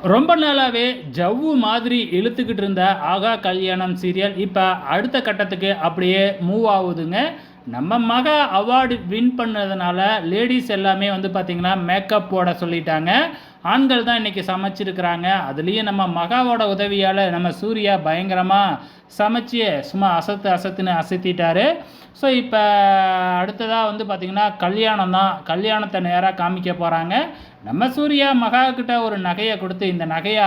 ரொம்ப நாளாவே ஜவ்வு மாதிரி இழுத்துக்கிட்டு இருந்த ஆகா கல்யாணம் சீரியல் இப்போ அடுத்த கட்டத்துக்கு அப்படியே மூவ் ஆகுதுங்க. நம்ம மகா அவார்டு வின் பண்ணதுனால லேடீஸ் எல்லாமே வந்து பார்த்திங்கன்னா மேக்கப் போட சொல்லிட்டாங்க. ஆண்கள் தான் இன்றைக்கி சமைச்சிருக்கிறாங்க. அதுலேயும் நம்ம மகாவோட உதவியால் நம்ம சூர்யா பயங்கரமாக சமைச்சு சும்மா அசத்துன்னு அசத்திட்டாரு. ஸோ இப்போ அடுத்ததாக வந்து பார்த்திங்கன்னா கல்யாணம் தான். கல்யாணத்தை நேராக காமிக்க போகிறாங்க. நம்ம சூர்யா மகாக்கிட்ட ஒரு நகையை கொடுத்து, இந்த நகையை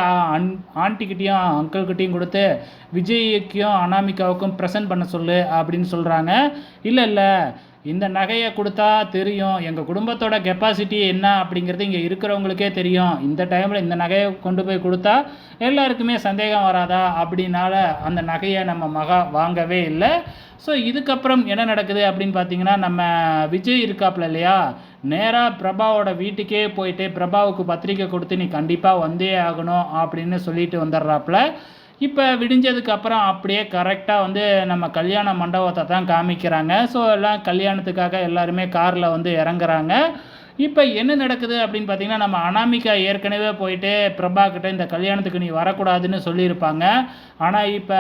ஆண்டிக்கிட்டேயும் அங்கிள்கிட்டையும் கொடுத்து விஜய்க்கும் அனாமிகாவுக்கும் ப்ரெசென்ட் பண்ண சொல்லு அப்படின்னு சொல்கிறாங்க. இல்லை இந்த நகையை கொடுத்தா தெரியும், எங்கள் குடும்பத்தோட கெப்பாசிட்டி என்ன அப்படிங்கிறது இங்கே இருக்கிறவங்களுக்கே தெரியும். இந்த டைமில் இந்த நகையை கொண்டு போய் கொடுத்தா எல்லாருக்குமே சந்தேகம் வராதா அப்படின்னால அந்த நகையை நம்ம மகா வாங்கவே இல்லை. ஸோ இதுக்கப்புறம் என்ன நடக்குது அப்படின்னு பார்த்தீங்கன்னா, நம்ம விஜய் இருக்காப்புல இல்லையா, நேராக பிரபாவோட வீட்டுக்கே போயிட்டு பிரபாவுக்கு பத்திரிக்கை கொடுத்து நீ கண்டிப்பாக வந்தே ஆகணும் அப்படின்னு சொல்லிட்டு வந்துடுறாப்புல. இப்போ விடிஞ்சதுக்கு அப்புறம் அப்படியே கரெக்டாக வந்து நம்ம கல்யாண மண்டபத்தை தான் காமிக்கிறாங்க. ஸோ எல்லாம் கல்யாணத்துக்காக எல்லாருமே காரில் வந்து இறங்குறாங்க. இப்போ என்ன நடக்குது அப்படின்னு பார்த்தீங்கன்னா, நம்ம அனாமிகா ஏற்கனவே போயிட்டு பிரபா கிட்ட இந்த கல்யாணத்துக்கு நீ வரக்கூடாதுன்னு சொல்லியிருப்பாங்க. ஆனால் இப்போ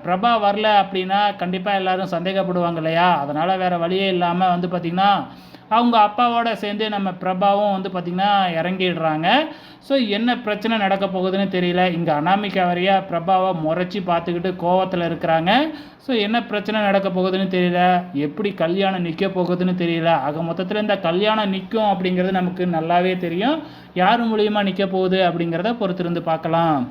பிரபா வரல அப்படின்னா கண்டிப்பாக எல்லோரும் சந்தேகப்படுவாங்க இல்லையா, அதனால் வேறு வழியே இல்லாமல் வந்து பார்த்திங்கன்னா அவங்க அப்பாவோட சேர்ந்து நம்ம பிரபாவும் வந்து பார்த்திங்கன்னா இறங்கிடுறாங்க. ஸோ என்ன பிரச்சனை நடக்க போகுதுன்னு தெரியல. இங்கே அனாமிகா வரையா பிரபாவை முறைச்சி பார்த்துக்கிட்டு கோவத்தில் இருக்கிறாங்க. ஸோ என்ன பிரச்சனை நடக்க போகுதுன்னு தெரியல, எப்படி கல்யாணம் நிற்க போகுதுன்னு தெரியல. ஆக மொத்தத்தில் இந்த கல்யாணம் நிற்கும் அப்படிங்கிறது நமக்கு நல்லாவே தெரியும். யார் மூலியமாக நிற்க போகுது அப்படிங்கிறத பொறுத்திருந்து பார்க்கலாம்.